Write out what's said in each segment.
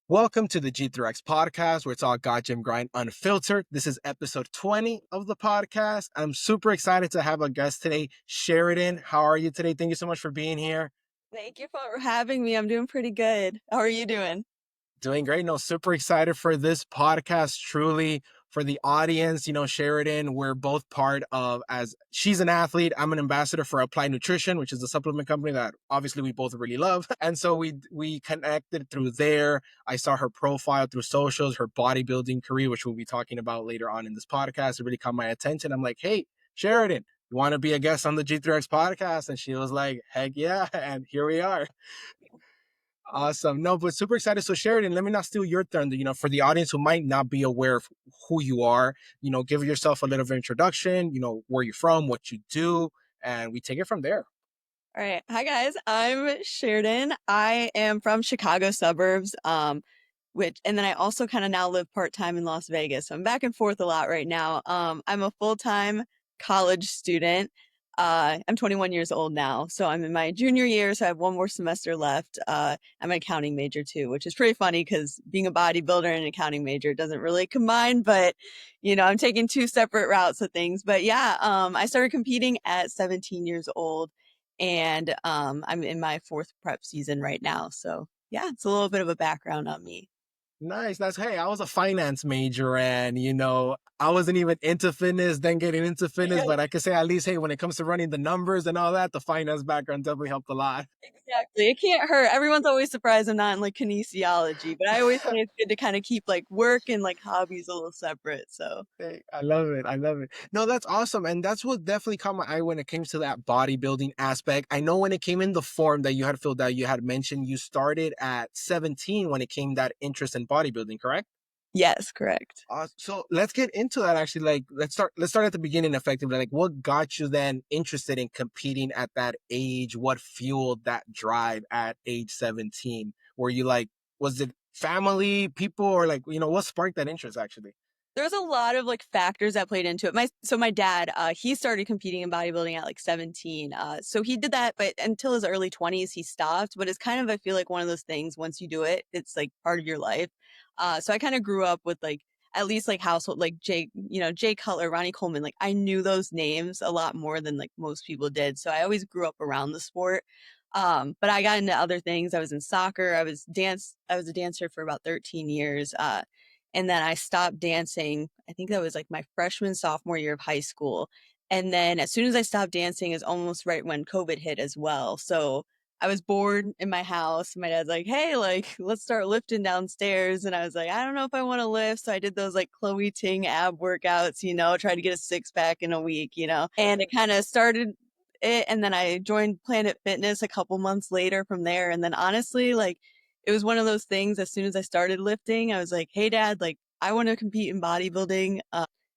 Welcome to the G3X Podcast, where it's all godgymgrind unfiltered. This is episode 20 of the podcast. I'm super excited to have a guest today, Sheridan. How are you today? Thank you so much for being here. Thank you for having me. I'm doing pretty good. How are you doing? Doing great. No, super excited for this podcast. Truly, for the audience, Sheridan, we're both part of, as she's an athlete, I'm an ambassador for Applied Nutrition, which is a supplement company that obviously we both really love. And so we connected through there. I saw her profile through socials, her bodybuilding career, which we'll be talking about later on in this podcast. It really caught my attention. I'm like, hey, Sheridan, you want to be a guest on the G3X podcast? And she was like, heck yeah. And here we are. Awesome. No, but super excited. So Sheridan, let me not steal your thunder, for the audience who might not be aware of who you are, give yourself a little bit of introduction, where you're from, what you do, and we take it from there. All right. Hi guys. I'm Sheridan. I am from Chicago suburbs. And then I also kind of now live part-time in Las Vegas. So I'm back and forth a lot right now. I'm a full-time college student. I'm 21 years old now, so I'm in my junior year, so I have one more semester left. I'm an accounting major too, which is pretty funny because being a bodybuilder and an accounting major doesn't really combine, but I'm taking two separate routes of things. But yeah, I started competing at 17 years old, and I'm in my fourth prep season right now. So yeah, it's a little bit of a background on me. Nice. Hey, I was a finance major and, I wasn't even into fitness, then getting into fitness, but I could say at least, hey, when it comes to running the numbers and all that, the finance background definitely helped a lot. Exactly. It can't hurt. Everyone's always surprised I'm not in like kinesiology, but I always say it's good to kind of keep like work and like hobbies a little separate. So Hey, I love it. I love it. No, that's awesome. And that's what definitely caught my eye when it came to that bodybuilding aspect. I know when it came in the form that you had filled out, you had mentioned you started at 17 when it came that interest in bodybuilding, correct? yes, correct. So let's get into that actually. Like let's start at the beginning effectively. Like what got you then interested in competing at that age? What fueled that drive at age 17? Were you like, was it family, people, or like, what sparked that interest actually? There's a lot of like factors that played into it. My dad, he started competing in bodybuilding at like 17. So he did that, but until his early 20s, he stopped. But it's kind of, I feel like one of those things, once you do it, it's like part of your life. So I kind of grew up with like at least like household like Jay Cutler, Ronnie Coleman. Like I knew those names a lot more than like most people did. So I always grew up around the sport. But I got into other things. I was in soccer. I was a dancer for about 13 years. And then I stopped dancing. I think that was like my freshman, sophomore year of high school. And then as soon as I stopped dancing is almost right when COVID hit as well. So I was bored in my house. My dad's like, hey, like, let's start lifting downstairs. And I was like, I don't know if I want to lift. So I did those like Chloe Ting ab workouts, tried to get a six pack in a week, and it kind of started it. And then I joined Planet Fitness a couple months later from there. And then honestly, like, it was one of those things. As soon as I started lifting, I was like, hey, dad, like, I want to compete in bodybuilding.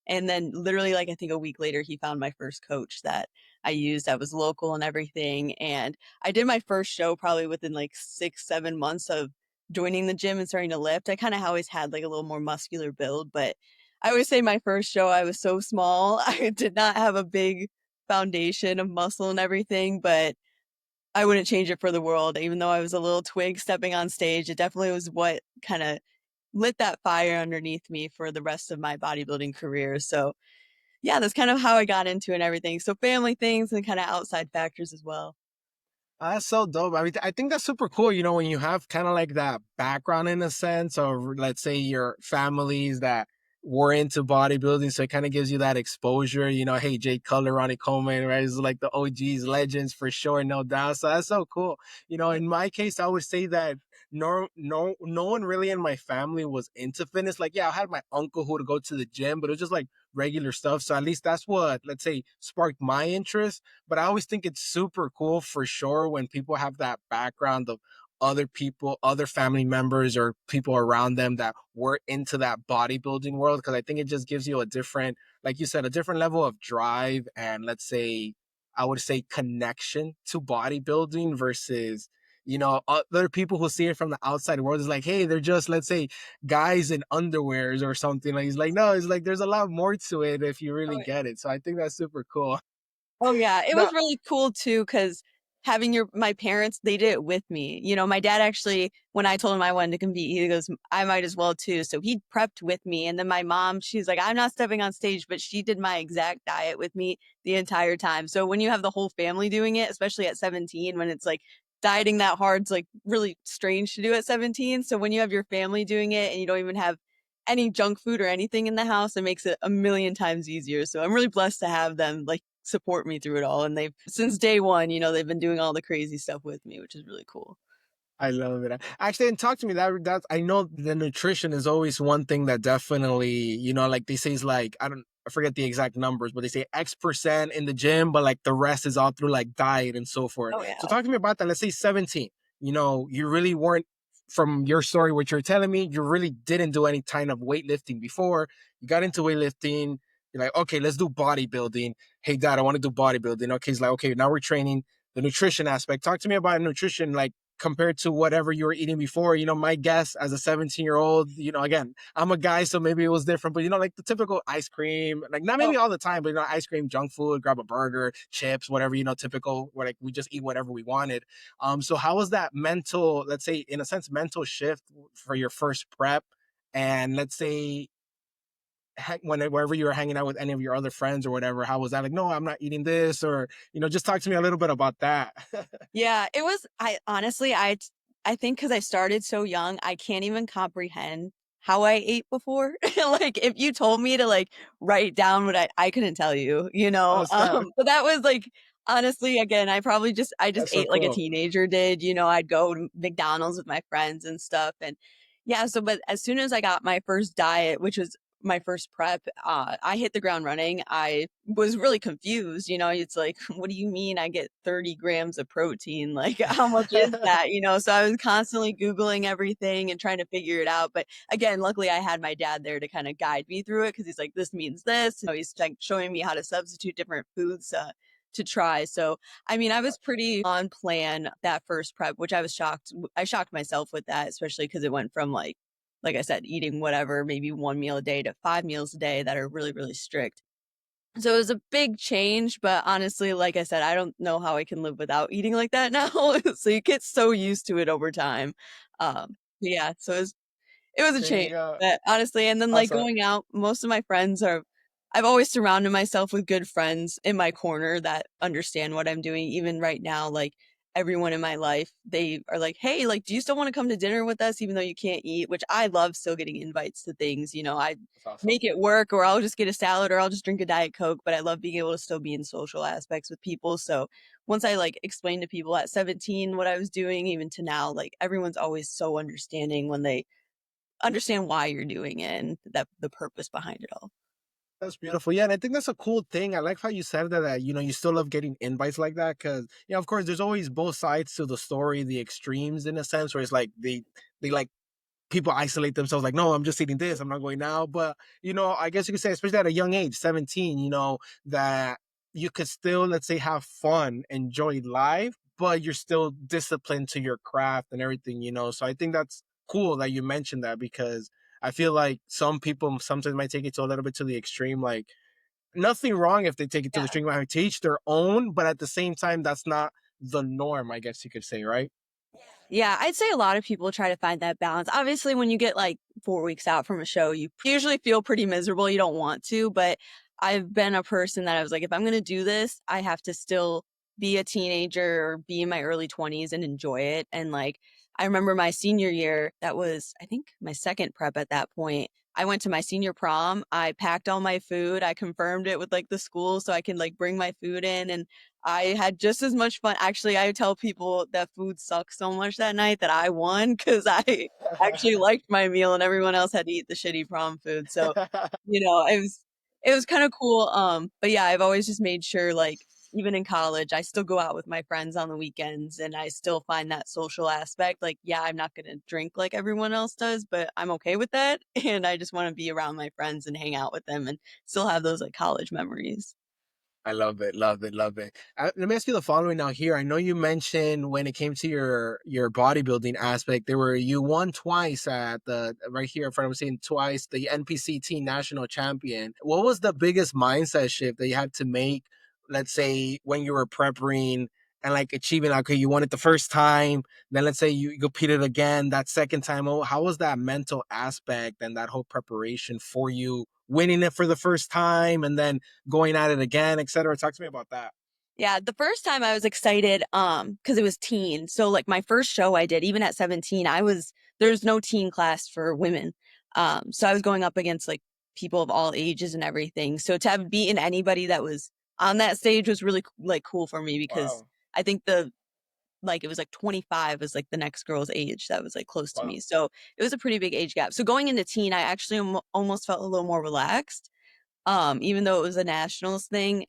And then literally, like, I think a week later, he found my first coach that I used that was local and everything. And I did my first show probably within like 6, 7 months of joining the gym and starting to lift. I kind of always had like a little more muscular build, but I always say my first show, I was so small. I did not have a big foundation of muscle and everything, but I wouldn't change it for the world. Even though I was a little twig stepping on stage, it definitely was what kind of lit that fire underneath me for the rest of my bodybuilding career. So yeah, that's kind of how I got into it and everything. So family things and kind of outside factors as well. That's so dope. I mean, I think that's super cool, when you have kind of like that background in a sense, or let's say your families that were into bodybuilding. So it kind of gives you that exposure, hey, Jay Cutler, Ronnie Coleman, right? It's like the OGs, legends for sure, no doubt. So that's so cool. In my case, I would say that no one really in my family was into fitness. Like, yeah, I had my uncle who would go to the gym, but it was just like regular stuff. So at least that's what, let's say, sparked my interest. But I always think it's super cool for sure when people have that background of other people, other family members or people around them that were into that bodybuilding world. Cause I think it just gives you a different, like you said, a different level of drive and let's say, I would say connection to bodybuilding versus, other people who see it from the outside world is like, hey, they're just, let's say, guys in underwears or something. Like, he's like, no, it's like, there's a lot more to it if you really Oh, get it. So I think that's super cool. oh yeah, it No, was really cool too because having my parents, they did it with me. You know, my dad actually, when I told him I wanted to compete, he goes, I might as well too. So he prepped with me. And then my mom, she's like, I'm not stepping on stage, but she did my exact diet with me the entire time. So when you have the whole family doing it, especially at 17, when it's like dieting that hard, it's like really strange to do at 17. So when you have your family doing it and you don't even have any junk food or anything in the house, it makes it a million times easier. So I'm really blessed to have them like support me through it all. And they've, since day one, you know, they've been doing all the crazy stuff with me, which is really cool. I love it. Actually, and talk to me that I know the nutrition is always one thing that definitely, like they say is like, I forget the exact numbers, but they say X% in the gym, but like the rest is all through like diet and so forth. Oh, yeah. So talk to me about that. Let's say 17, you really weren't, from your story, what you're telling me, you really didn't do any kind of weightlifting before. You got into weightlifting. You're like, okay, let's do bodybuilding. Hey, dad, I want to do bodybuilding. Okay, he's like, okay, now we're training the nutrition aspect. Talk to me about nutrition, like compared to whatever you were eating before. My guess as a 17-year-old, again, I'm a guy, so maybe it was different, but like the typical ice cream, like not maybe Oh, all the time, but ice cream, junk food, grab a burger, chips, whatever, typical, where like we just eat whatever we wanted. So how was that mental, let's say in a sense, mental shift for your first prep? And let's say wherever you were hanging out with any of your other friends or whatever, how was that? Like, no, I'm not eating this, or just talk to me a little bit about that. yeah, it was, I honestly, I think because I started so young, I can't even comprehend how I ate before. Like if you told me to like write down what I couldn't tell you, you know. Oh, snap. But that was like honestly, again, I just That's so ate like a cool. teenager did, you know. I'd go to McDonald's with my friends and stuff. And yeah, so but as soon as I got my first diet, which was my first prep, I hit the ground running. I was really confused. You know, it's like, what do you mean I get 30 grams of protein? Like, how much is that? You know, so I was constantly Googling everything and trying to figure it out. But again, luckily I had my dad there to kind of guide me through it because he's like, this means this. You know, he's like showing me how to substitute different foods to try. So, I mean, I was pretty on plan that first prep, which I was shocked. I shocked myself with that, especially because it went from like I said, eating whatever, maybe one meal a day to 5 meals a day that are really, really strict. So it was a big change, but honestly, like I said, I don't know how I can live without eating like that now. So you get so used to it over time. Yeah, so it was a There you change, go. but honestly, and then like Awesome. going out, most of my friends are, I've always surrounded myself with good friends in my corner that understand what I'm doing. Even right now, like everyone in my life, they are like, hey, like, do you still want to come to dinner with us, even though you can't eat? Which I love still getting invites to things. You know, I That's awesome. make it work, or I'll just get a salad, or I'll just drink a Diet Coke. But I love being able to still be in social aspects with people. So once I like explained to people at 17 what I was doing, even to now, like everyone's always so understanding when they understand why you're doing it and that the purpose behind it all. That's beautiful. Yeah, and I think that's a cool thing. I like how you said that, you still love getting invites like that because, of course, there's always both sides to the story, the extremes in a sense, where it's like they like people isolate themselves like, no, I'm just eating this, I'm not going now. But I guess you could say, especially at a young age, 17, that you could still, let's say, have fun, enjoy life, but you're still disciplined to your craft and everything. So I think that's cool that you mentioned that, because I feel like some people sometimes might take it to a little bit to the extreme. Like, nothing wrong if they take it to the Yeah. extreme, like to each their own, but at the same time, that's not the norm, I guess you could say, right? Yeah, I'd say a lot of people try to find that balance. Obviously, when you get like 4 weeks out from a show, you usually feel pretty miserable. You don't want to, but I've been a person that I was like, if I'm going to do this, I have to still be a teenager or be in my early 20s and enjoy it. And like, I remember my senior year, that was, I think, my second prep at that point. I went to my senior prom. I packed all my food. I confirmed it with like the school so I can like bring my food in. And I had just as much fun. Actually, I tell people that food sucked so much that night that I won because I actually liked my meal and everyone else had to eat the shitty prom food. So, you know, it was kind of cool. But yeah, I've always just made sure like even in college, I still go out with my friends on the weekends and I still find that social aspect. Like, yeah, I'm not gonna drink like everyone else does, but I'm okay with that. And I just want to be around my friends and hang out with them and still have those like college memories. I love it, love it, love it. Let me ask you the following now. Here, I know you mentioned when it came to your bodybuilding aspect, you won twice at the right here in front of me, saying twice the NPCT national champion. What was the biggest mindset shift that you had to make? Let's say when you were prepping and like achieving, okay, you won it the first time, then let's say you competed again that second time. Oh, how was that mental aspect and that whole preparation for you winning it for the first time and then going at it again, etc.? Talk to me about that. Yeah, the first time I was excited, because it was teen. So like my first show I did, even at 17, there's no teen class for women. So I was going up against like people of all ages and everything. So to have beaten anybody that was on that stage was really like cool for me because Wow. I think it was like 25 was like the next girl's age that was like close to Wow. me. So it was a pretty big age gap. So going into teen, I actually almost felt a little more relaxed. Even though it was a nationals thing,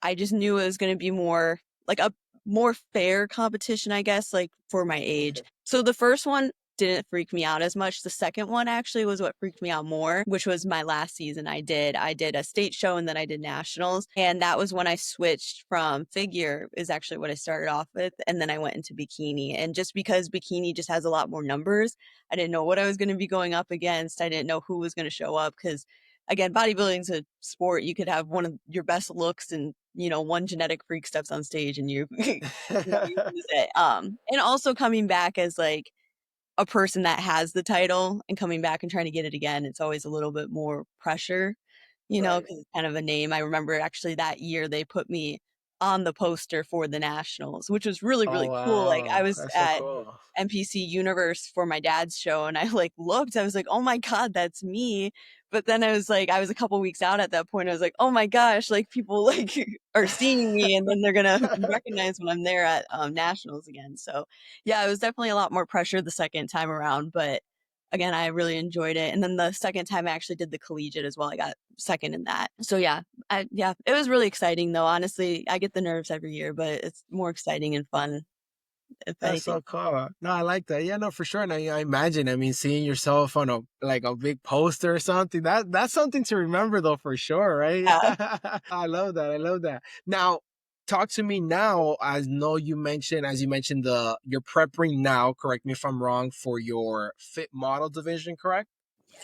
I just knew it was going to be more like a more fair competition, I guess, like for my age. So the first one didn't freak me out as much. The second one actually was what freaked me out more, which was my last season. I did a state show and then I did nationals. And that was when I switched from figure is actually what I started off with. And then I went into bikini. And just because bikini just has a lot more numbers, I didn't know what I was going to be going up against. I didn't know who was going to show up because again, bodybuilding's a sport. You could have one of your best looks and, one genetic freak steps on stage and you, you lose it. And also coming back as like a person that has the title and coming back and trying to get it again, it's always a little bit more pressure, Right. because it's kind of a name. I remember actually that year they put me on the poster for the nationals, which was really, Oh really cool. Like I wow, was that's so at cool. NPC Universe for my dad's show and I like looked, I was like, oh my God, that's me. But then I was a couple weeks out at that point. I was like, oh my gosh, like people like are seeing me and then they're gonna recognize when I'm there at nationals again. So yeah, it was definitely a lot more pressure the second time around, but again, I really enjoyed it. And then the second time I actually did the collegiate as well. I got second in that. So yeah, it was really exciting though. Honestly, I get the nerves every year, but it's more exciting and fun if That's anything. so cool. No, I like that. Yeah, no, for sure. And I imagine, I mean, seeing yourself on a big poster or something, that's something to remember though, for sure, right? Yeah. I love that. I love that. Now, talk to me now. I know as you mentioned, you're prepping now, correct me if I'm wrong, for your fit model division, correct?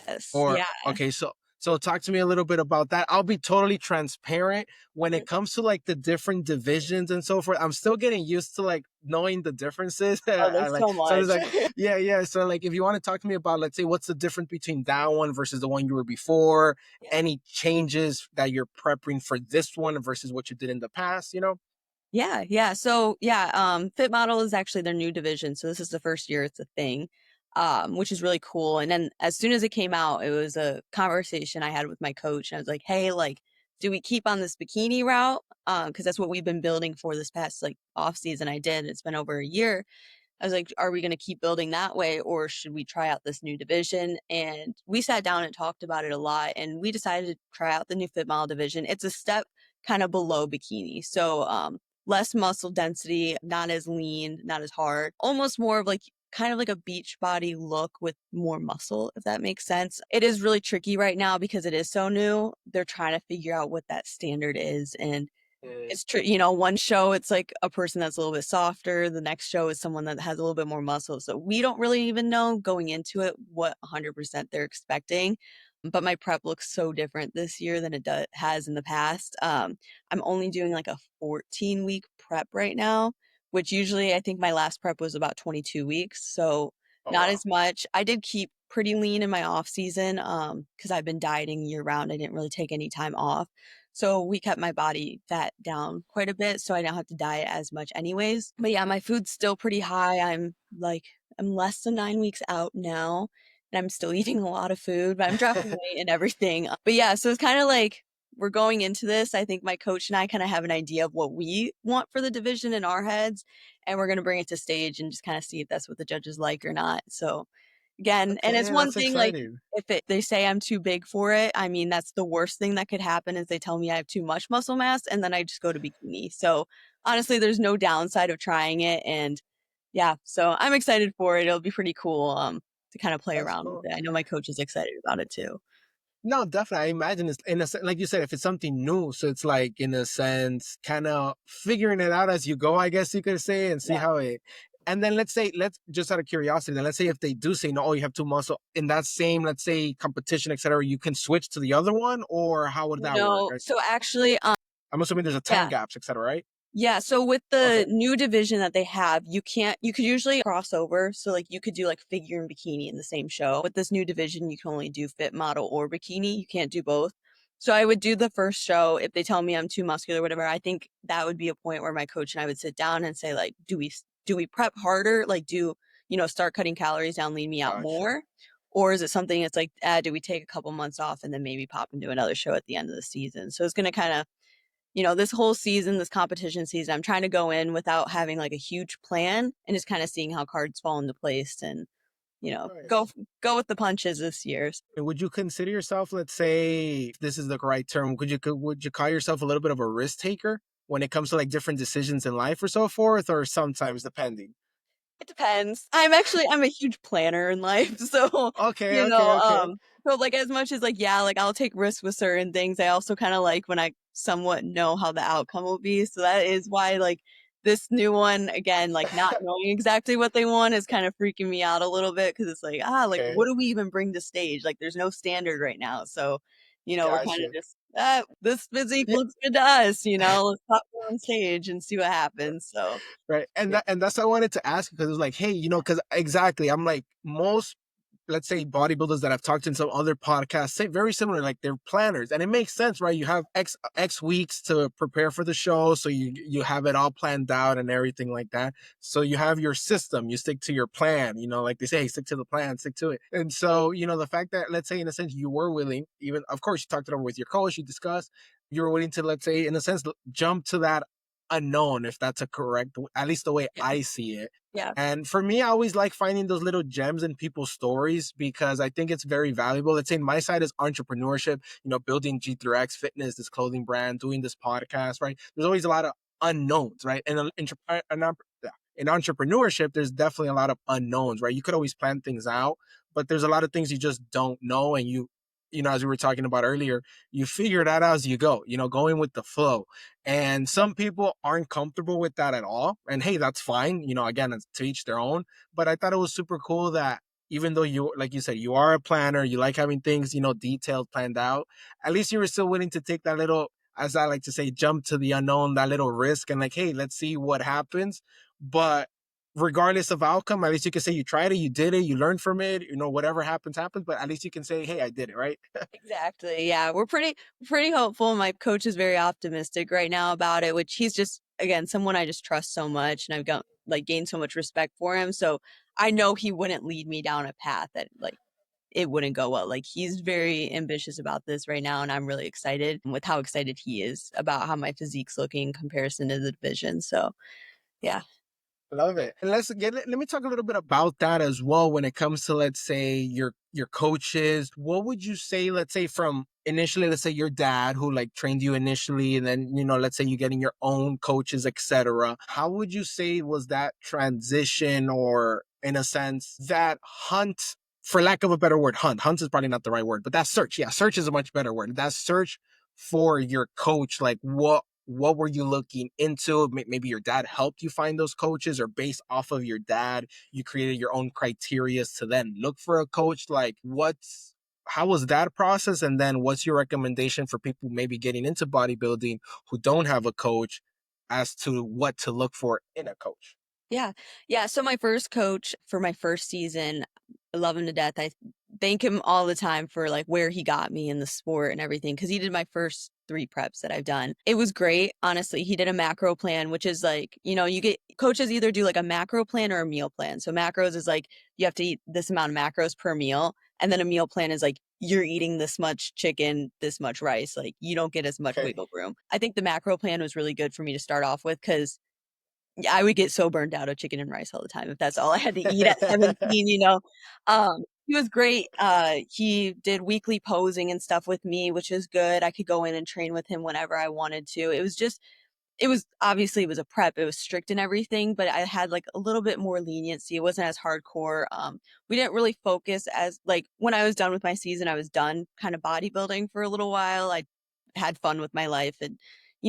Yes. Or Yeah. okay, so talk to me a little bit about that. I'll be totally transparent when Mhm. it comes to like the different divisions and so forth. I'm still getting used to like knowing the differences. Oh, I there's like so so it's much. like yeah, yeah. So like if you want to talk to me about, let's say, what's the difference between that one versus the one you were before, any changes that you're prepping for this one versus what you did in the past, you know? Yeah, yeah. So yeah, Fit Model is actually their new division. So this is the first year it's a thing, which is really cool. And then as soon as it came out, it was a conversation I had with my coach. And I was like, hey, like, do we keep on this bikini route? Because that's what we've been building for this past like off season. I did. It's been over a year. I was like, are we going to keep building that way or should we try out this new division? And we sat down and talked about it a lot and we decided to try out the new Fit Model division. It's a step kind of below bikini. So, less muscle density, not as lean, not as hard, almost more of like kind of like a beach body look with more muscle, if that makes sense. It is really tricky right now because it is so new. They're trying to figure out what that standard is. And Mm. it's true, one show it's like a person that's a little bit softer, the next show is someone that has a little bit more muscle. So we don't really even know going into it what 100% they're expecting. But my prep looks so different this year than has in the past. I'm only doing like a 14-week prep right now, which usually I think my last prep was about 22 weeks. So Oh not wow. as much. I did keep pretty lean in my off season because I've been dieting year round. I didn't really take any time off. So we kept my body fat down quite a bit. So I don't have to diet as much anyways. But yeah, my food's still pretty high. I'm less than 9 weeks out now. And I'm still eating a lot of food, but I'm dropping weight and everything. But yeah, so it's kind of like we're going into this. I think my coach and I kind of have an idea of what we want for the division in our heads. And we're going to bring it to stage and just kind of see if that's what the judges like or not. So again, and it's Okay, one that's thing, like, exciting. if they say I'm too big for it, I mean, that's the worst thing that could happen is they tell me I have too much muscle mass, and then I just go to bikini. So, honestly, there's no downside of trying it, and yeah, so I'm excited for it. It'll be pretty cool, to kinda play That's around with cool. it. I know my coach is excited about it too. No, definitely. I imagine it's like you said, if it's something new, so it's like in a sense, kind of figuring it out as you go, I guess you could say, and see Yeah. how it. And then let's just out of curiosity, then let's say if they do say no, oh, you have too muscle in that same, let's say competition, etc., you can switch to the other one, or how would that work? No, so actually, I'm assuming there's a time yeah. gaps, etc., right? Yeah, so with Okay. the new division that they have, you could usually cross over. So like you could do like figure and bikini in the same show. With this new division, you can only do fit model or bikini. You can't do both. So I would do the first show. If they tell me I'm too muscular, whatever, I think that would be a point where my coach and I would sit down and say like, do we prep harder? Like start cutting calories down, lean me out Gotcha. more? Or is it something that's like, do we take a couple months off and then maybe pop into another show at the end of the season? So it's going to kind of this whole season, this competition season, I'm trying to go in without having like a huge plan and just kind of seeing how cards fall into place and, Nice. go with the punches this year. And would you consider yourself, let's say, if this is the right term, would you call yourself a little bit of a risk taker when it comes to like different decisions in life or so forth, or sometimes depending? It depends. I'm a huge planner in life. So, Okay, you okay, know, okay. um, so like as much as like, yeah, like I'll take risks with certain things, I also kind of like when I somewhat know how the outcome will be. So that is why like this new one, again, like not knowing exactly what they want is kind of freaking me out a little bit because it's like, like Okay, what do we even bring to stage? Like there's no standard right now. So, we're kind of gotcha. just this physique Yeah, looks good to us, let's pop it on stage and see what happens. So right. And yeah. that's what I wanted to ask because it was like, hey, because exactly, I'm like most, let's say, bodybuilders that I've talked to in some other podcasts say very similar, like they're planners, and it makes sense, right? You have X weeks to prepare for the show, so you have it all planned out and everything like that. So you have your system, you stick to your plan, like they say, hey, stick to the plan, stick to it. And so the fact that, let's say, in a sense, you were willing, even of course you talked it over with your coach, you discussed, you were willing to, let's say, in a sense, jump to that unknown, if that's a correct, at least the way Yeah. I see it. Yeah. And for me, I always like finding those little gems in people's stories because I think it's very valuable. Let's say my side is entrepreneurship, building G3X Fitness, this clothing brand, doing this podcast, right? There's always a lot of unknowns, right? And in entrepreneurship, there's definitely a lot of unknowns, right? You could always plan things out, but there's a lot of things you just don't know. And as we were talking about earlier, you figure that out as you go, going with the flow. And some people aren't comfortable with that at all. And hey, that's fine. Again, it's to each their own. But I thought it was super cool that even though you, like you said, you are a planner, you like having things, detailed, planned out, at least you were still willing to take that little, as I like to say, jump to the unknown, that little risk and like, hey, let's see what happens. But regardless of outcome, at least you can say you tried it, you did it, you learned from it, whatever happens, happens. But at least you can say, hey, I did it, right? Exactly. Yeah, we're pretty hopeful. My coach is very optimistic right now about it, which he's just again someone I just trust so much, and I've got like gained so much respect for him. So I know he wouldn't lead me down a path that like it wouldn't go well. Like he's very ambitious about this right now, and I'm really excited with how excited he is about how my physique's looking in comparison to the division. So yeah. Love it. And let me talk a little bit about that as well when it comes to, let's say, your coaches. What would you say, let's say, from initially, let's say your dad who like trained you initially, and then, let's say you getting your own coaches, etc. How would you say was that transition, or in a sense, that hunt, for lack of a better word, hunt is probably not the right word, but that search. Yeah, search is a much better word. That search for your coach, like what were you looking into? Maybe your dad helped you find those coaches, or based off of your dad, you created your own criteria to then look for a coach. Like how was that process? And then what's your recommendation for people maybe getting into bodybuilding who don't have a coach as to what to look for in a coach? Yeah. Yeah. So my first coach for my first season, I love him to death. I thank him all the time for like where he got me in the sport and everything because he did my first 3 preps that I've done. It was great. Honestly, he did a macro plan, which is like, you get coaches either do like a macro plan or a meal plan. So macros is like you have to eat this amount of macros per meal. And then a meal plan is like you're eating this much chicken, this much rice. Like you don't get as much Okay. wiggle room. I think the macro plan was really good for me to start off with because yeah, I would get so burned out of chicken and rice all the time if that's all I had to eat at 17. He was great. He did weekly posing and stuff with me, which is good. I could go in and train with him whenever I wanted to. It was obviously it was a prep. It was strict and everything, but I had like a little bit more leniency. It wasn't as hardcore. We didn't really focus as like when I was done with my season, I was done kind of bodybuilding for a little while. I had fun with my life and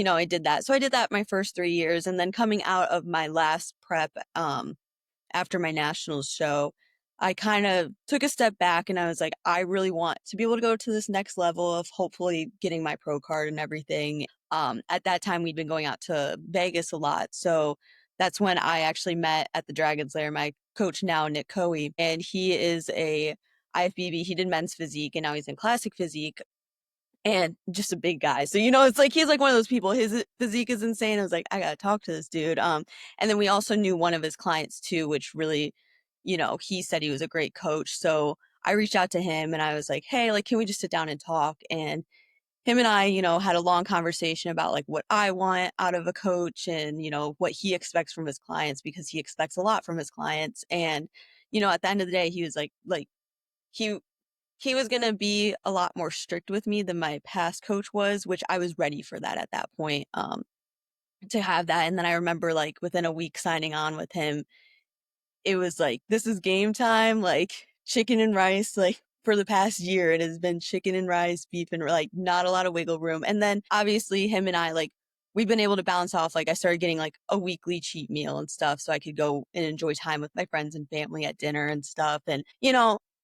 I did that. So I did that my first 3 years. And then coming out of my last prep, after my nationals show, I kind of took a step back and I was like, I really want to be able to go to this next level of hopefully getting my pro card and everything. At that time, we'd been going out to Vegas a lot. So that's when I actually met at the Dragon's Lair my coach now, Nick Coey, and he is a IFBB. He did men's physique and now he's in classic physique and just a big guy. So, it's like he's like one of those people. His physique is insane. I was like, I gotta talk to this dude. And then we also knew one of his clients too, which really, he said he was a great coach. So I reached out to him and I was like, hey, like, can we just sit down and talk? And him and I, had a long conversation about like what I want out of a coach and, what he expects from his clients because he expects a lot from his clients. And, at the end of the day, he was like he he was going to be a lot more strict with me than my past coach was, which I was ready for that at that point, to have that. And then I remember like within a week signing on with him, it was like, this is game time, like chicken and rice, like for the past year, it has been chicken and rice, beef and like not a lot of wiggle room. And then obviously him and I, like, we've been able to bounce off. Like I started getting like a weekly cheat meal and stuff. So I could go and enjoy time with my friends and family at dinner and stuff. And,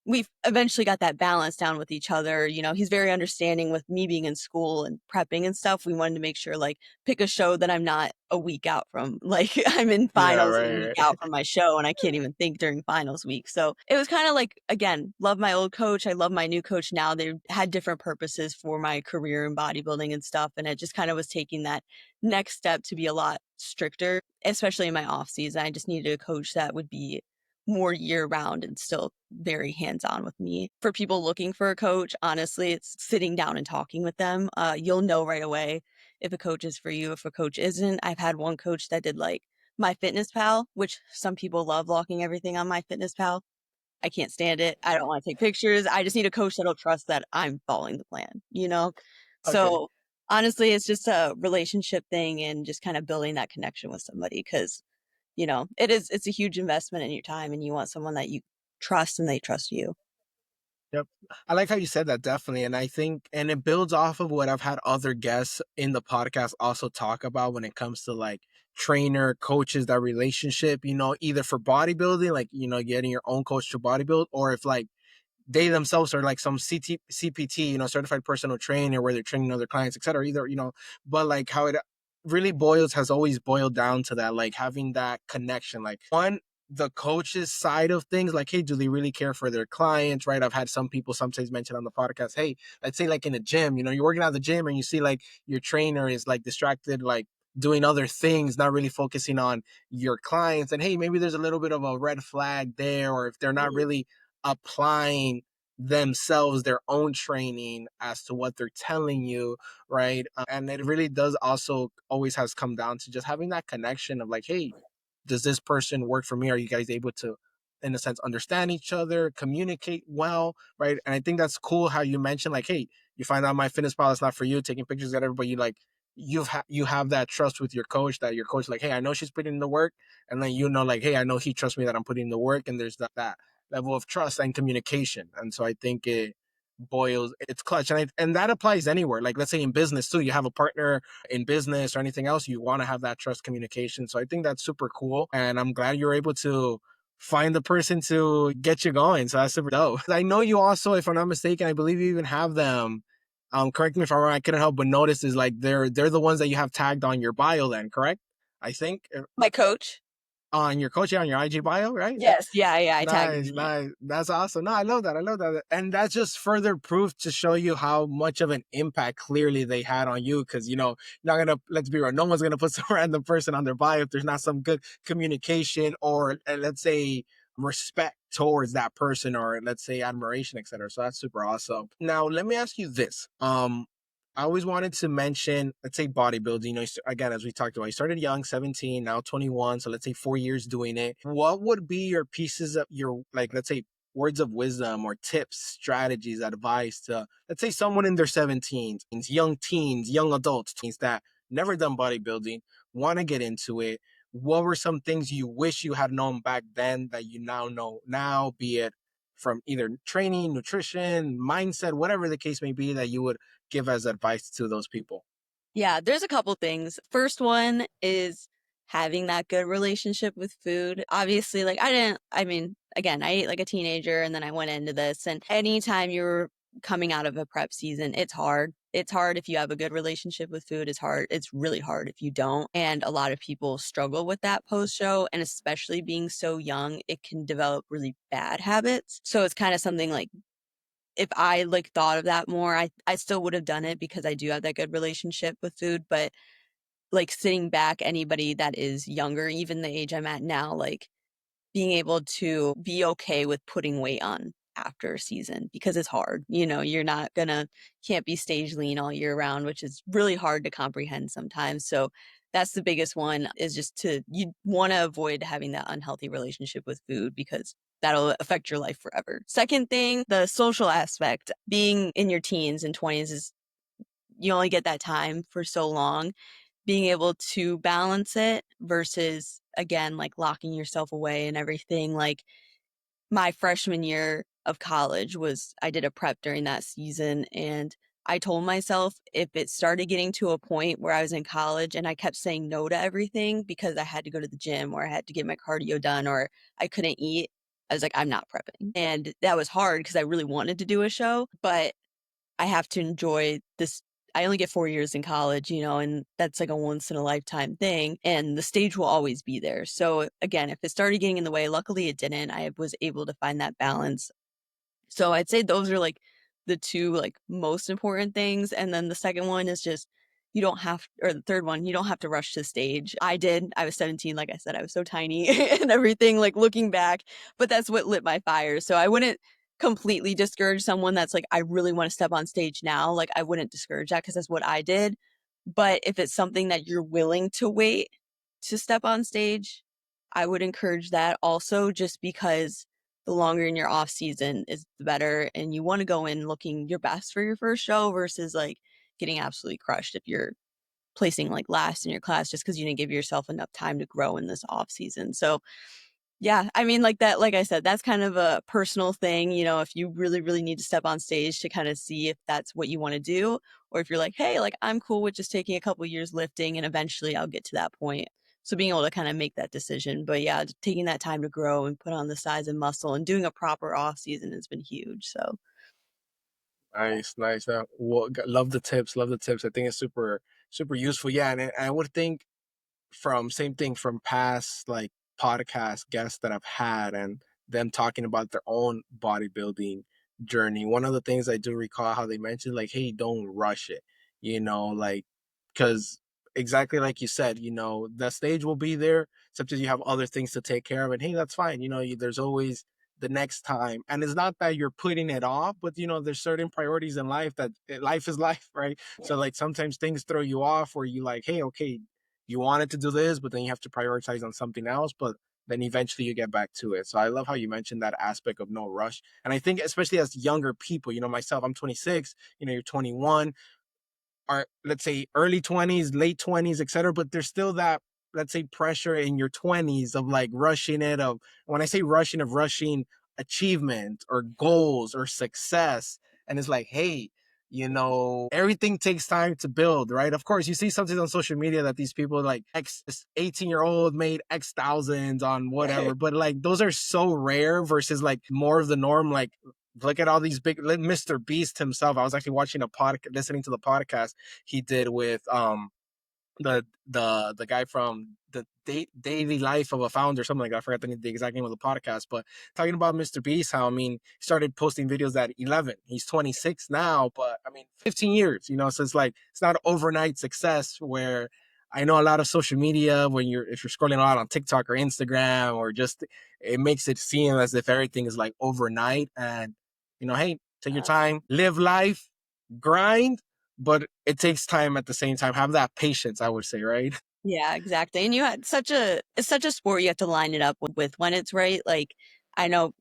we've eventually got that balance down with each other. He's very understanding with me being in school and prepping and stuff. We wanted to make sure like pick a show that I'm not a week out from. Like I'm in Yeah, finals a right, week right. out from my show and I can't even think during finals week. So it was kind of like, again, love my old coach. I love my new coach now. They had different purposes for my career in bodybuilding and stuff. And it just kind of was taking that next step to be a lot stricter, especially in my off season. I just needed a coach that would be more year round and still very hands on with me. For people looking for a coach, honestly, it's sitting down and talking with them. You'll know right away if a coach is for you, if a coach isn't. I've had one coach that did like My Fitness Pal, which some people love locking everything on My Fitness Pal. I can't stand it. I don't want to take pictures. I just need a coach that'll trust that I'm following the plan? Okay. So honestly, it's just a relationship thing and just kind of building that connection with somebody because it's a huge investment in your time and you want someone that you trust and they trust you. Yep. I like how you said that, definitely. And I think, and it builds off of what I've had other guests in the podcast also talk about when it comes to like trainer, coaches, that relationship, either for bodybuilding, like, getting your own coach to bodybuild, or if like they themselves are like some CPT, certified personal trainer where they're training other clients, et cetera, either, but like how it really has always boiled down to that, like having that connection, like one, the coach's side of things, like, hey, do they really care for their clients, right? I've had some people sometimes mention on the podcast, hey, let's say like in a gym, you're working out at the gym and you see like your trainer is like distracted, like doing other things, not really focusing on your clients. And hey, maybe there's a little bit of a red flag there, or if they're not Mhm. really applying themselves their own training as to what they're telling you, right? And it really does also always has come down to just having that connection of like, hey, does this person work for me? Are you guys able to, in a sense, understand each other, communicate well, right? And I think that's cool how you mentioned like, hey, you find out My Fitness Pal is not for you, taking pictures of everybody, you like you have that trust with your coach, that your coach like, hey, I know she's putting in the work, and then like, hey, I know he trusts me that I'm putting in the work, and there's that level of trust and communication. And so I think it's clutch. And that applies anywhere. Like, let's say in business too, you have a partner in business or anything else, you want to have that trust communication. So I think that's super cool. And I'm glad you're able to find the person to get you going. So that's super dope. I know you also, if I'm not mistaken, I believe you even have them. Correct me if I'm wrong. I couldn't help but notice is like they're the ones that you have tagged on your bio then, correct? I think My coach. on your coach, on your IG bio, right? Yes. Yeah. Yeah. I tagged him Nice, in it. nice. That's awesome. No, I love that. I love that. And that's just further proof to show you how much of an impact clearly they had on you. Cause not gonna, let's be real, no one's gonna put some random person on their bio if there's not some good communication or let's say respect towards that person, or let's say admiration, etc. So that's super awesome. Now let me ask you this. I always wanted to mention, let's say bodybuilding, again, as we talked about, you started young, 17, now 21. So let's say 4 years doing it. What would be your pieces of your, like, let's say words of wisdom or tips, strategies, advice to, let's say someone in their 17s, young teens, young adults, teens that never done bodybuilding, want to get into it. What were some things you wish you had known back then that you now know now, be it from either training, nutrition, mindset, whatever the case may be, that you would give as advice to those people? Yeah. There's a couple things. First one is having that good relationship with food. Obviously, like I mean, again, I ate like a teenager and then I went into this. And anytime you're coming out of a prep season, it's hard. It's hard if you have a good relationship with food. It's really hard if you don't. And a lot of people struggle with that post show. And especially being so young, it can develop really bad habits. So it's kind of something like, if I like thought of that more, I still would have done it because I do have that good relationship with food. But like sitting back, anybody that is younger, even the age I'm at now, like being able to be okay with putting weight on after a season because it's hard. You're not gonna, can't be stage lean all year round, which is really hard to comprehend sometimes. So that's the biggest one, is just you want to avoid having that unhealthy relationship with food because that'll affect your life forever. Second thing, the social aspect. Being in your teens and 20s is, you only get that time for so long. Being able to balance it versus, again, like locking yourself away and everything. Like my freshman year of college I did a prep during that season, and I told myself if it started getting to a point where I was in college and I kept saying no to everything because I had to go to the gym or I had to get my cardio done or I couldn't eat, I was like, I'm not prepping. And that was hard because I really wanted to do a show, but I have to enjoy this. I only get 4 years in college, and that's like a once in a lifetime thing. And the stage will always be there. So again, if it started getting in the way, luckily it didn't. I was able to find that balance. So I'd say those are like the two like most important things. And then the second one is just, you don't have, or the third one, you don't have to rush to stage. I was 17. Like I said, I was so tiny and everything, like looking back, but that's what lit my fire. So I wouldn't completely discourage someone that's like, I really want to step on stage now. Like I wouldn't discourage that because that's what I did. But if it's something that you're willing to wait to step on stage, I would encourage that also, just because the longer in your off season is the better. And you want to go in looking your best for your first show versus like getting absolutely crushed if you're placing like last in your class just because you didn't give yourself enough time to grow in this off season. So yeah, I mean, like that, like I said, that's kind of a personal thing, if you really, really need to step on stage to kind of see if that's what you want to do, or if you're like, hey, like I'm cool with just taking a couple years lifting and eventually I'll get to that point. So being able to kind of make that decision. But yeah, taking that time to grow and put on the size and muscle and doing a proper off season has been huge. So Nice, nice. Well, love the tips. Love the tips. I think it's super, super useful. Yeah, and I would think from same thing from past like podcast guests that I've had and them talking about their own bodybuilding journey. One of the things I do recall how they mentioned like, hey, don't rush it, like because exactly like you said, the stage will be there, except as you have other things to take care of. And hey, that's fine. There's always the next time. And it's not that you're putting it off, but there's certain priorities in life that life is life, right? So like sometimes things throw you off where you like, hey, okay, you wanted to do this, but then you have to prioritize on something else. But then eventually you get back to it. So I love how you mentioned that aspect of no rush. And I think especially as younger people, myself, I'm 26, you're 21, are let's say early 20s, late 20s, etc. But there's still that, let's say, pressure in your 20s of like rushing it, of when I say rushing, of rushing achievement or goals or success. And it's like, hey, everything takes time to build, right? Of course, you see something on social media that these people like X 18-year-old made X thousands on whatever, but like those are so rare versus like more of the norm. Like look at all these big Mr. Beast himself. I was actually watching a podcast, listening to the podcast he did with the guy from the daily life of a founder, something like that. I forgot the exact name of the podcast, but talking about Mr. Beast, how I mean, he started posting videos at 11. He's 26 now, but I mean, 15 years, so it's like it's not overnight success. Where I know a lot of social media, if you're scrolling a lot on TikTok or Instagram, or just it makes it seem as if everything is like overnight. And hey, take your time, live life, grind, but it takes time at the same time. Have that patience, I would say, right? yeah, exactly. And you had it's such a sport. You have to line it up with when it's right. Like I know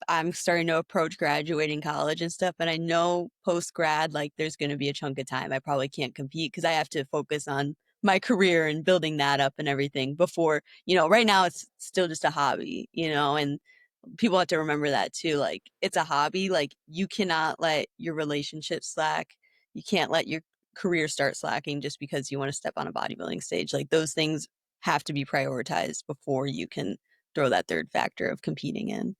I'm starting to approach graduating college and stuff, but I know post grad, like there's going to be a chunk of time I probably can't compete because I have to focus on my career and building that up and everything before, right now it's still just a hobby, and people have to remember that too. Like it's a hobby. Like you cannot let your relationship slack. You can't let your career start slacking just because you want to step on a bodybuilding stage. Like those things have to be prioritized before you can throw that third factor of competing in.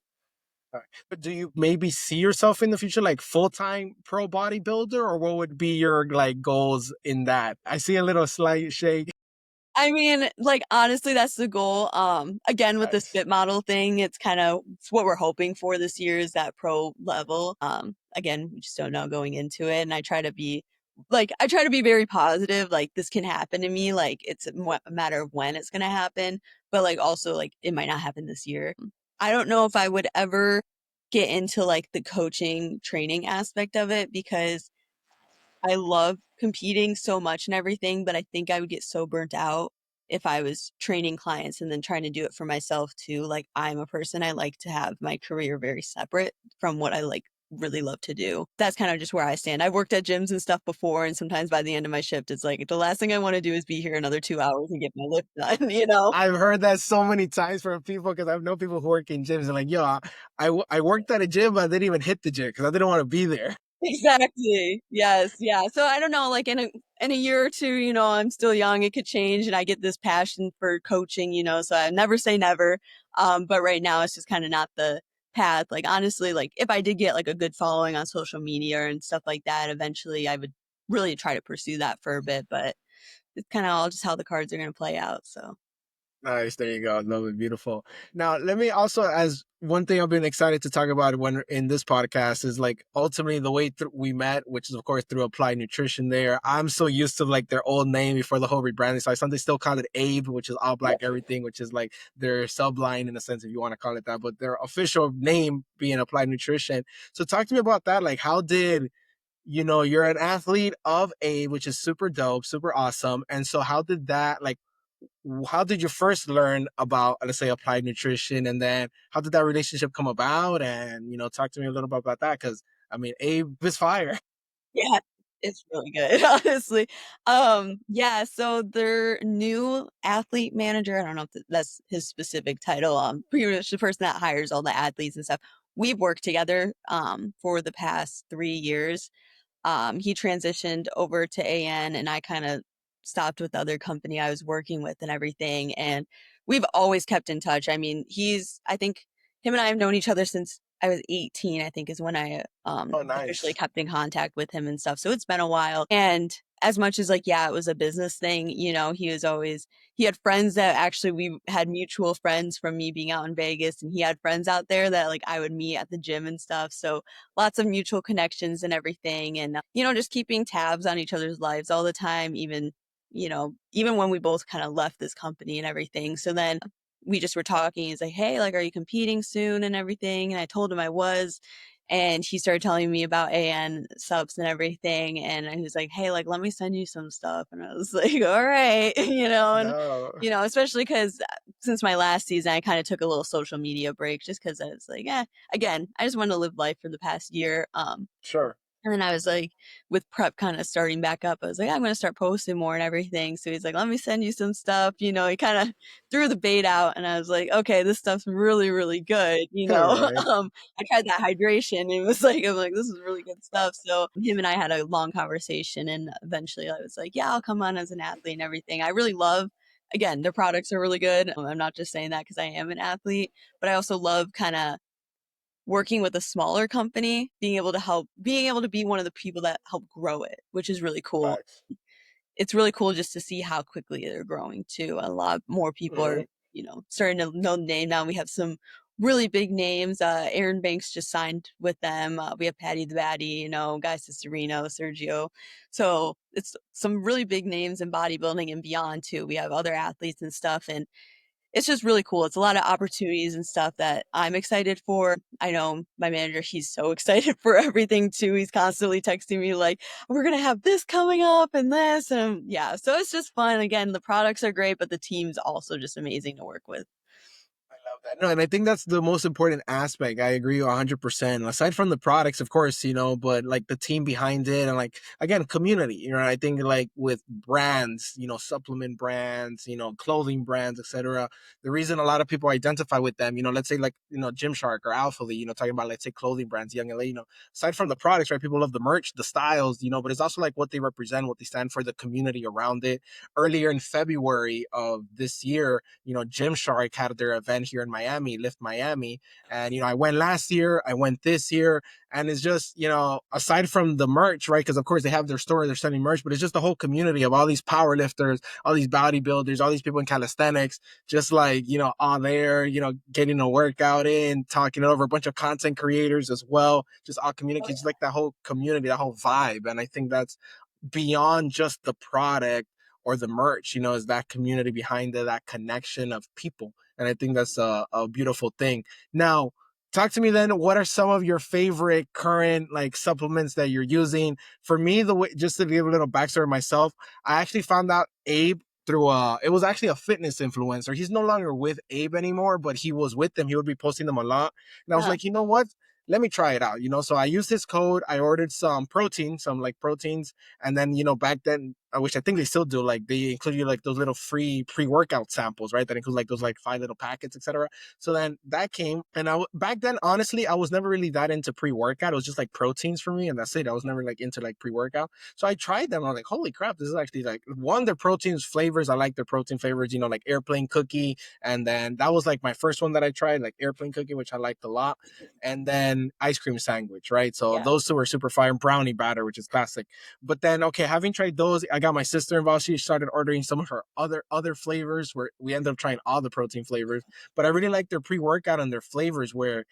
But do you maybe see yourself in the future like full-time pro bodybuilder, or what would be your like goals in that? I see a little slight shake. I mean, like, honestly, that's the goal. Again, with the Nice. spit model thing, it's what we're hoping for this year is that pro level. Again, we just don't know going into it. And I try to be very positive. Like, this can happen to me. Like, it's a matter of when it's going to happen. But like, also, like, it might not happen this year. I don't know if I would ever get into like the coaching training aspect of it because I love competing so much and everything, but I think I would get so burnt out if I was training clients and then trying to do it for myself too. Like I'm a person, I like to have my career very separate from what I like really love to do. That's kind of just where I stand. I've worked at gyms and stuff before, and sometimes by the end of my shift, it's like the last thing I want to do is be here another 2 hours and get my lift done, you know? I've heard that so many times from people because I know people who work in gyms and like, yo, I worked at a gym, but I didn't even hit the gym because I didn't want to be there. Exactly. Yes. Yeah. So I don't know, like in a year or two, I'm still young, it could change and I get this passion for coaching, so I never say never. But right now it's just kind of not the path. Like honestly, like if I did get like a good following on social media and stuff like that, eventually I would really try to pursue that for a bit, but it's kind of all just how the cards are going to play out. So Nice. There you go. Lovely. Beautiful. Now, let me also, as one thing I've been excited to talk about when in this podcast is like ultimately the way we met, which is of course through Applied Nutrition there. I'm so used to like their old name before the whole rebranding. So I sometimes still call it Abe, which is all black everything, which is like their subline in a sense, if you want to call it that, but their official name being Applied Nutrition. So talk to me about that. Like how did, you're an athlete of Abe, which is super dope, super awesome. And so how did you first learn about, let's say, applied nutrition, and then how did that relationship come about? And talk to me a little bit about that because I mean, Abe is fire. yeah, it's really good, honestly. Yeah, so their new athlete manager, I don't know if that's his specific title, pretty much the person that hires all the athletes and stuff. We've worked together for the past 3 years. He transitioned over to AN and I kind of stopped with the other company I was working with and everything. And we've always kept in touch. I mean, I think him and I have known each other since I was 18, I think is when I Oh, officially nice. kept in contact with him and stuff. So it's been a while. And as much as like, yeah, it was a business thing, he had friends that actually we had mutual friends from me being out in Vegas, and he had friends out there that like I would meet at the gym and stuff. So lots of mutual connections and everything. And, just keeping tabs on each other's lives all the time, even when we both kind of left this company and everything. So then we just were talking. He's like, hey, like, are you competing soon and everything? And I told him I was. And he started telling me about AN subs and everything. And he was like, hey, like, let me send you some stuff. And I was like, all right, No, especially because since my last season, I kind of took a little social media break just because I was like, again, I just wanted to live life for the past year. sure. And then I was like, with prep kind of starting back up, I was like, I'm going to start posting more and everything. So he's like, let me send you some stuff. He kind of threw the bait out, and I was like, okay, this stuff's really, really good. Right. I tried that hydration and it was like, I'm like, this is really good stuff. So him and I had a long conversation, and eventually I was like, yeah, I'll come on as an athlete and everything. I really love, again, their products are really good. I'm not just saying that because I am an athlete, but I also love kind of working with a smaller company, being able to be one of the people that help grow it, which is really cool. Facts. It's really cool just to see how quickly they're growing too. A lot more people Hmm. are, starting to know the name now. We have some really big names. Aaron Banks just signed with them. We have Patty the Batty, Guy Cicerino, Sergio. So it's some really big names in bodybuilding and beyond too. We have other athletes and stuff, and it's just really cool. It's a lot of opportunities and stuff that I'm excited for. I know my manager, he's so excited for everything too. He's constantly texting me like, we're going to have this coming up and this. And yeah, so it's just fun. Again, the products are great, but the team's also just amazing to work with. I love that. No, and I think that's the most important aspect. I agree 100%. Aside from the products, of course, but like the team behind it and like, again, community, I think like with brands, supplement brands, clothing brands, etc. The reason a lot of people identify with them, let's say like, Gymshark or Alpha, talking about, let's say, clothing brands, Young LA, aside from the products, right? People love the merch, the styles, but it's also like what they represent, what they stand for, the community around it. Earlier in February of this year, Gymshark had their event here in in Miami, Lift Miami. And, I went last year, I went this year. And it's just, aside from the merch, right? Because of course they have their store, they're selling merch, but it's just the whole community of all these power lifters, all these bodybuilders, all these people in calisthenics, just like, all there, getting a workout in, talking over a bunch of content creators as well, just all communicate, just like that whole community, that whole vibe. And I think that's beyond just the product or the merch, is that community behind it, that connection of people. And I think that's a beautiful thing. Now, talk to me then, what are some of your favorite current like supplements that you're using? For me, the way, just to give a little backstory myself, I actually found out Abe through it was actually a fitness influencer. He's no longer with Abe anymore, but he was with them. He would be posting them a lot. And I was like, you know what? Let me try it out, So I used his code. I ordered some protein, some like proteins. And then, back then, which I think they still do, like they include you like those little free pre-workout samples, right? That include like those like 5 little packets, etc. So then that came, and back then, honestly, I was never really that into pre-workout. It was just like proteins for me, and that's it. I was never like into like pre-workout. So I tried them. I was like, holy crap, this is actually like one, their proteins flavors. I like their protein flavors, like airplane cookie. And then that was like my first one that I tried, like airplane cookie, which I liked a lot. And then ice cream sandwich, right? So those two were super fire. Brownie batter, which is classic. But then, okay, having tried those, I got my sister involved. She started ordering some of her other flavors, where we ended up trying all the protein flavors. But I really like their pre-workout and their flavors, where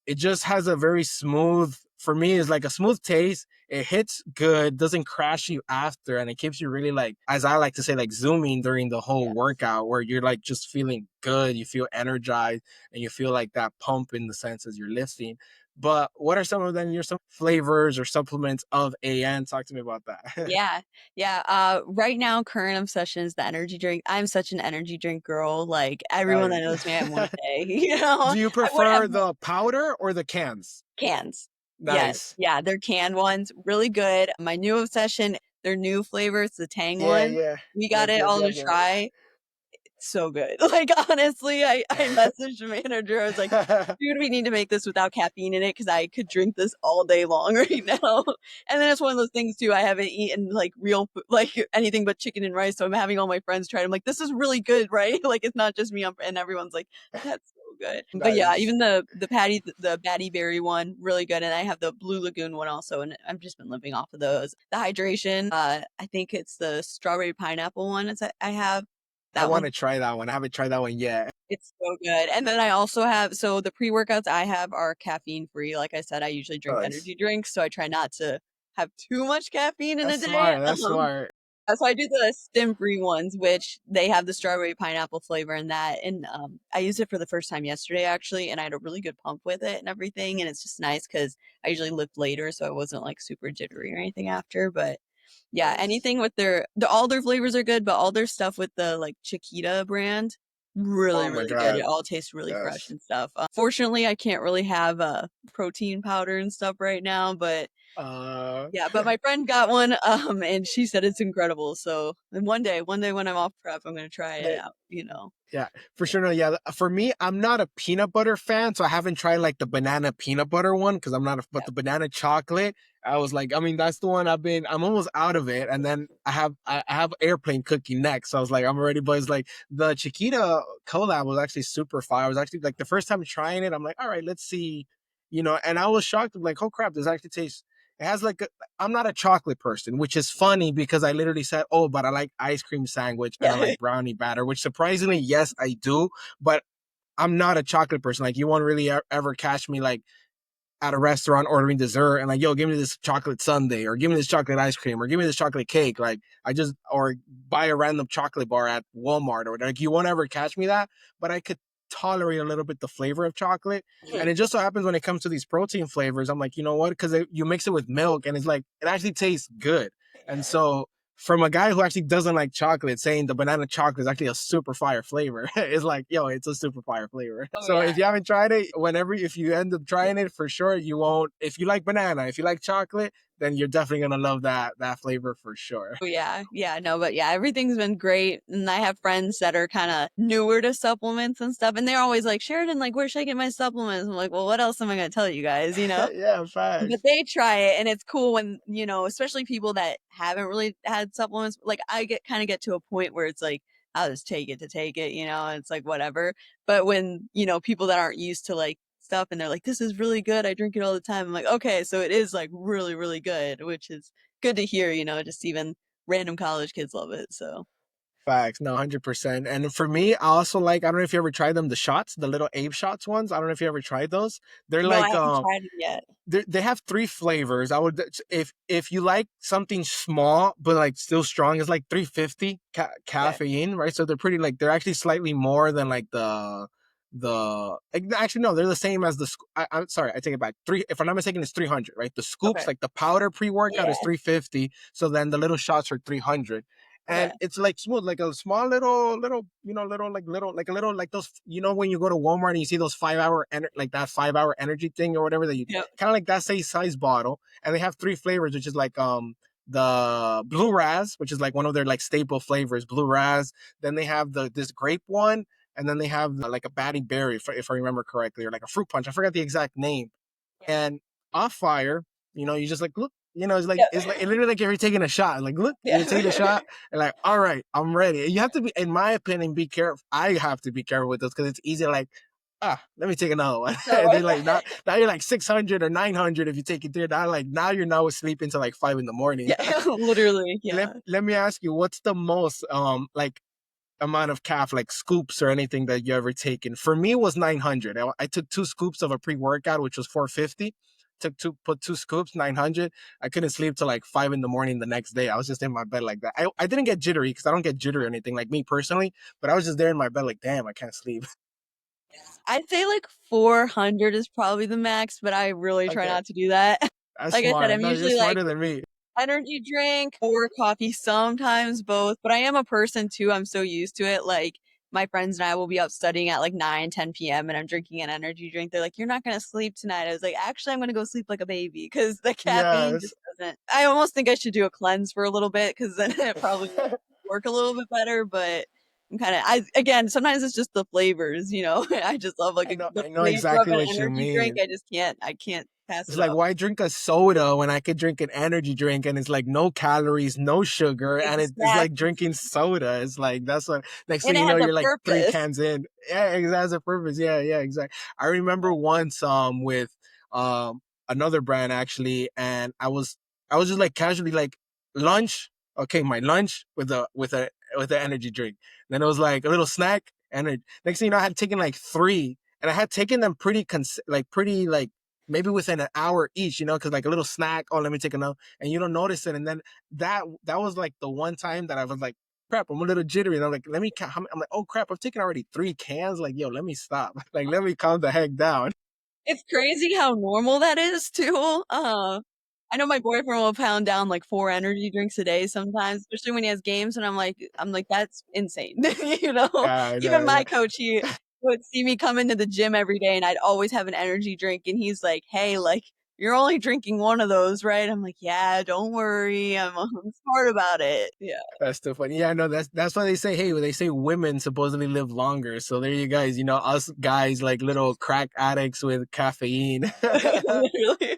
it just has a very smooth, for me, it's like a smooth taste. It hits good, doesn't crash you after, and it keeps you really like, as I like to say, like zooming during the whole workout, where you're like just feeling good, you feel energized, and you feel like that pump in the sense as you're lifting. But what are some of them, some flavors or supplements of AN? Talk to me about that. Yeah. Right now, current obsession is the energy drink. I'm such an energy drink girl. Like everyone that knows me, I want to say, Do you I would have prefer the powder or the cans? cans. Yes. Nice. Yeah. They're canned ones. Really good. My new obsession, their new flavors, the Tang Yeah, one. yeah. We got Yep, it yep, all yep, to try. So good. Like honestly, I messaged the manager. I was like, yep. dude, we need to make this without caffeine in it because I could drink this all day long right now. And then it's one of those things too. I haven't eaten like real like anything but chicken and rice, so I'm having all my friends try it. I'm like, this is really good, right? Like it's not just me, and everyone's like, that's so good. But yeah, Nice. even the Batty Berry one, really good. And I have the Blue Lagoon one also, and I've just been living off of those. The hydration, I think it's the strawberry pineapple one. I have. I That want one, to try that one. I haven't tried that one yet. it's so good. And then I also have, so the pre-workouts I have are caffeine free. Like I said, I usually drink Nice. energy drinks, so I try not to have too much caffeine in a That's day. smart. That's smart. So I do the stim free ones, which they have the strawberry pineapple flavor in that. And I used it for the first time yesterday actually, and I had a really good pump with it and everything. And it's just nice because I usually lift later, so I wasn't like super jittery or anything after. But yeah, Nice. anything with all their flavors are good, but all their stuff with the like Chiquita brand, really, Oh my really good. It God. all tastes really fresh Yes. and stuff. Fortunately, I can't really have a protein powder and stuff right now, but Uh, yeah, but my friend got one, and she said it's incredible. So and one day when I'm off prep, I'm gonna try it out. Yeah, for sure. No, yeah. For me, I'm not a peanut butter fan, so I haven't tried like the banana peanut butter one because I'm not a, but Yeah. the banana chocolate, I was like, I mean, that's the one I'm almost out of it. And then I have airplane cookie next. So I was like, I'm already, but it's like the Chiquita collab was actually super fire. I was actually like the first time trying it, I'm like, all right, let's see, and I was shocked. I'm like, oh crap, this actually tastes, it has like I'm not a chocolate person, which is funny because I literally said, "Oh, but I like ice cream sandwich and I Yeah. like brownie batter," which surprisingly, yes, I do. But I'm not a chocolate person. Like you won't really ever catch me like at a restaurant ordering dessert and like, yo, give me this chocolate sundae or give me this chocolate ice cream or give me this chocolate cake. Like or buy a random chocolate bar at Walmart or like, you won't ever catch me that, but I could tolerate a little bit the flavor of chocolate. And it just so happens when it comes to these protein flavors, I'm like, you know what? Because you mix it with milk and it's like, it actually tastes good. And so from a guy who actually doesn't like chocolate, saying the banana chocolate is actually a super fire flavor, it's like, yo, it's a super fire flavor. Oh So yeah. if you haven't tried it, if you end up trying it, for sure you won't. If you like banana, if you like chocolate, then you're definitely gonna love that flavor for sure. Oh, yeah. Yeah, no, but yeah, everything's been great. And I have friends that are kind of newer to supplements and stuff. And they're always like, Sheridan, like, where should I get my supplements? I'm like, well, what else am I going to tell you guys, Yeah, But facts. they try it and it's cool when, especially people that haven't really had supplements. Like I get to a point where it's like I'll just take it to take it, you know, and it's like whatever. But when, you know, people that aren't used to like stuff and they're like, this is really good, I drink it all the time. I'm like, okay, so it is like really, really good, which is good to hear, you know, just even random college kids love it. So Facts, no, 100%. And for me, I also like, I don't know if you ever tried them, the shots, the little Abe shots ones. I don't know if you ever tried those. They're no, I like, haven't tried it yet. they have three flavors. I would, if you like something small but like still strong, it's like 350 Okay. caffeine, right? So they're pretty like, they're actually slightly more than like actually no, they're the same as I'm sorry, I take it back. Three, if I'm not mistaken, it's 300, right? The scoops, Okay. like the powder pre-workout, Yeah. is 350. So then the little shots are 300. Okay. And it's like smooth, like a small little, you know, like a little, like those, you know, when you go to Walmart and you see those 5 hour, like that 5 hour energy thing or whatever, that you Yep. kind of like that same size bottle. And they have three flavors, which is like, the blue raz, which is like one of their like staple flavors, blue raz. Then they have this grape one, and then they have like a batty berry, if I remember correctly, or like a fruit punch. I forgot the exact name. Yeah. And off fire, you know, you just like look, you know, it's like Yep. it's literally like if you're taking a shot. Like look, Yeah. you take the shot, and like, all right, I'm ready. You have to be, in my opinion, be careful. I have to be careful with those because it's easy to like, let me take another one. No. And then like now you're like 600 or 900 if you take it there. Now you're now asleep until like 5 in the morning. Yeah. Literally. Yeah. Let me ask you, what's the most like amount of calf, like scoops or anything that you ever taken? For me, it was 900. I took 2 scoops of a pre-workout, which was 450. Put 2 scoops, 900. I couldn't sleep till like 5 in the morning the next day. I was just in my bed like that. I didn't get jittery because I don't get jittery or anything, like me personally, but I was just there in my bed like, damn, I can't sleep. I'd say like 400 is probably the max, but I really try Okay, not to do that. that's Like I said, smart. I'm No, you're usually like smarter than me. energy drink or coffee, sometimes both. But I am a person too, I'm so used to it. Like my friends and I will be out studying at like 9, 10 p.m. and I'm drinking an energy drink. They're like, you're not going to sleep tonight. I was like, actually, I'm going to go sleep like a baby because the caffeine Yes. just doesn't. I almost think I should do a cleanse for a little bit because then it probably would work a little bit better. But I'm kind of, again, sometimes it's just the flavors, you know. I just love like the I know flavor of exactly an what you energy drink. mean. I can't pass It's it like, up. why drink a soda when I could drink an energy drink and it's like no calories, no sugar, and it's like Exactly. drinking soda. It's like, that's what, next And thing it you know, has a you're like three purpose. cans in. Yeah, it has a purpose. Yeah, yeah, exactly. I remember once with um another brand actually, and I was just like casually like, lunch, okay, my lunch with a energy drink. Then it was like a little snack, and next thing you know, I had taken like three, and I had taken them pretty like maybe within an hour each, you know, because like a little snack, oh, let me take another, and you don't notice it. And then that was like the one time that I was like, crap, I'm a little jittery. And I'm like, let me count. I'm like, oh crap, I've taken already 3 cans. Like, yo, let me stop. Like, let me calm the heck down. It's crazy how normal that is too. I know my boyfriend will pound down like 4 energy drinks a day sometimes, especially when he has games, and I'm like, "That's insane." You know? Yeah, I Even know. my coach, he would see me come into the gym every day, and I'd always have an energy drink, and he's like, "Hey, like, you're only drinking one of those, right?" I'm like, "Yeah, don't worry. I'm smart about it." Yeah. That's too funny. Yeah, no, that's why they say, hey, they say women supposedly live longer. So there you guys, you know, us guys like little crack addicts with caffeine. Literally.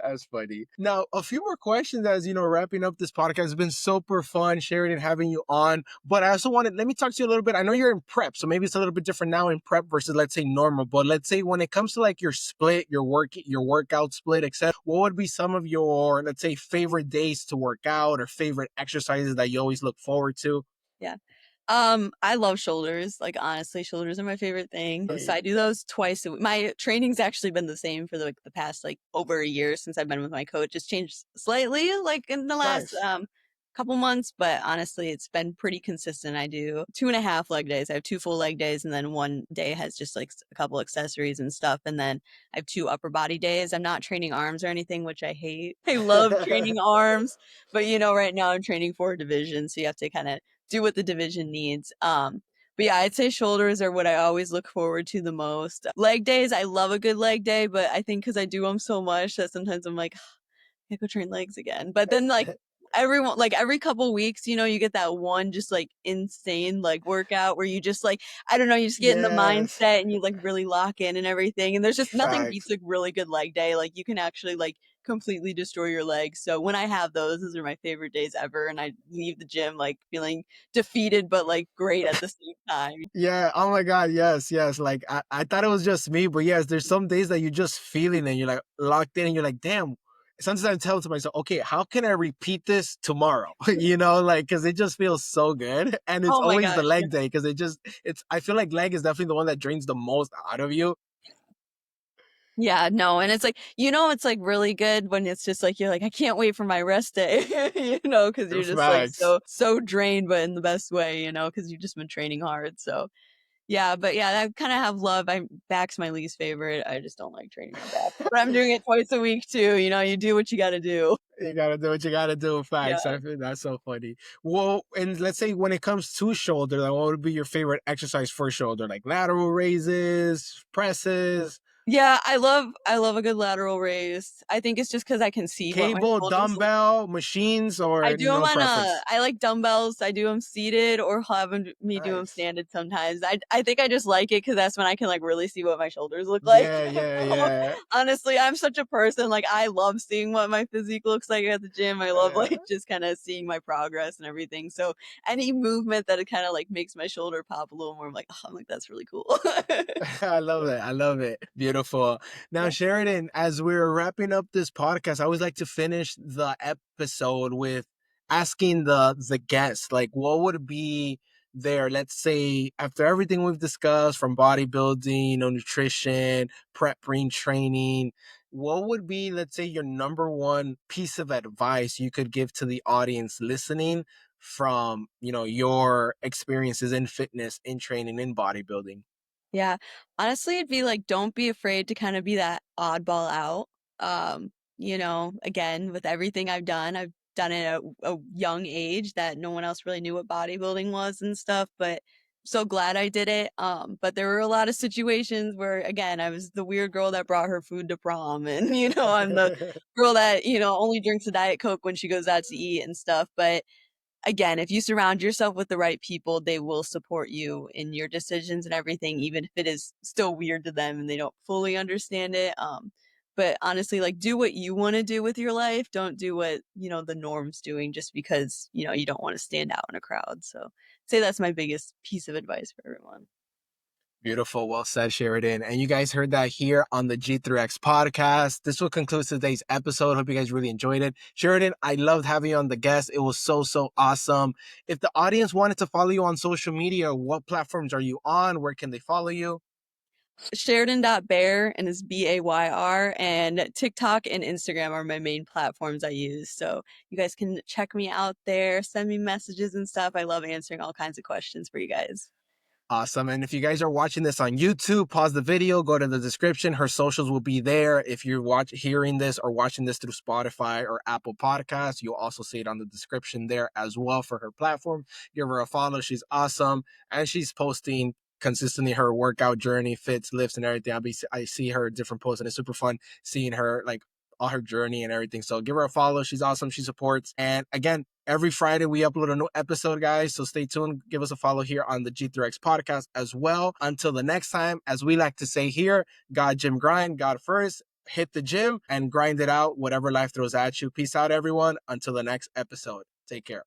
That's funny. Now, a few more questions as you know, wrapping up this podcast. It's been super fun, Sheridan, having you on. But I also wanted, let me talk to you a little bit. I know you're in prep, so maybe it's a little bit different now in prep versus, let's say, normal. But let's say when it comes to like your split, your workout split, etc., what would be some of your, let's say, favorite days to work out or favorite exercises that you always look forward to? Yeah. I love shoulders. Like honestly, shoulders are my favorite thing. So I Hey, do those twice a week. My training's actually been the same for the past like over a year since I've been with my coach. It's changed slightly like in the last nice. couple months, but honestly it's been pretty consistent. I do 2.5 leg days. I have 2 full leg days and then one day has just like a couple accessories and stuff. And then I have 2 upper body days. I'm not training arms or anything, which I hate. I love training arms, but you know, right now I'm training for a division, so you have to kind of do what the division needs. But yeah, I'd say shoulders are what I always look forward to the most. Leg days, I love a good leg day, but I think because I do them so much that sometimes I'm like, I go train legs again. But then like every couple weeks, you know, you get that one just like insane like workout where you just like, I don't know, you just get in the Yes, mindset and you like really lock in and everything. And there's just nothing beats facts. a really good leg day. Like you can actually like completely destroy your legs. So when I have those are my favorite days ever. And I leave the gym like feeling defeated, but like great at the same time. Yeah. Oh my God. Yes. Yes. Like I thought it was just me, but yes, there's some days that you're just feeling and you're like locked in and you're like, damn. Sometimes I tell to myself, okay, how can I repeat this tomorrow? Like, cause it just feels so good. And it's Oh my always the gosh. leg day. Cause I feel like leg is definitely the one that drains the most out of you. Yeah, no, and it's like, it's like really good when it's just like you're like, I can't wait for my rest day, because you're just like Facts. so drained, but in the best way, because you've just been training hard. So yeah, but yeah, I kind of have love. Back's my least favorite. I just don't like training my back, but I'm doing it twice a week too. You do what you got to do. You gotta do what you gotta do. Yeah. Facts. I feel that's so funny. Well, and let's say when it comes to shoulder, like what would be your favorite exercise for shoulder? Like lateral raises, presses, Yeah, I love a good lateral raise. I think it's just because I can see what my cable, shoulders look. dumbbell, machines, I or do them no on preference? I like dumbbells. I do them seated or me do them Nice. standing sometimes. I think I just like it because that's when I can like really see what my shoulders look like. Yeah, yeah, yeah. Honestly, I'm such a person. Like I love seeing what my physique looks like at the gym. I love like just kind of seeing my progress and everything. So any movement that it kind of like makes my shoulder pop a little more, I'm like, that's really cool. I love it. I love it. Beautiful. Now, Yeah. Sheridan, as we're wrapping up this podcast, I always like to finish the episode with asking the guest, like, what would be their, let's say, after everything we've discussed from bodybuilding, nutrition, prep brain training, what would be, let's say, your number one piece of advice you could give to the audience listening from, your experiences in fitness, in training, in bodybuilding? Yeah. Honestly, it'd be like, don't be afraid to kind of be that oddball out. Again, with everything I've done it at a young age that no one else really knew what bodybuilding was and stuff, but so glad I did it. But there were a lot of situations where, again, I was the weird girl that brought her food to prom and, I'm the girl that, only drinks a Diet Coke when she goes out to eat and stuff. But again, if you surround yourself with the right people, they will support you in your decisions and everything, even if it is still weird to them and they don't fully understand it. But honestly, like do what you want to do with your life. Don't do what, the norm's doing just because, you don't want to stand out in a crowd. So I'd say that's my biggest piece of advice for everyone. Beautiful. Well said, Sheridan. And you guys heard that here on the G3X podcast. This will conclude today's episode. Hope you guys really enjoyed it. Sheridan, I loved having you on the guest. It was so, so awesome. If the audience wanted to follow you on social media, what platforms are you on? Where can they follow you? Sheridan.Bear and it's BAYR, and TikTok and Instagram are my main platforms I use. So you guys can check me out there, send me messages and stuff. I love answering all kinds of questions for you guys. Awesome. And if you guys are watching this on YouTube, pause the video, go to the description. Her socials will be there. If you're hearing this or watching this through Spotify or Apple Podcasts, you'll also see it on the description there as well for her platform. Give her a follow. She's awesome. And she's posting consistently her workout journey, fits, lifts, and everything. I see her different posts, and it's super fun seeing her like all her journey and everything. So give her a follow. She's awesome. She supports. And again, every Friday we upload a new episode, guys. So stay tuned. Give us a follow here on the G3X podcast as well. Until the next time, as we like to say here, God, gym, grind, God first. Hit the gym and grind it out, whatever life throws at you. Peace out, everyone. Until the next episode. Take care.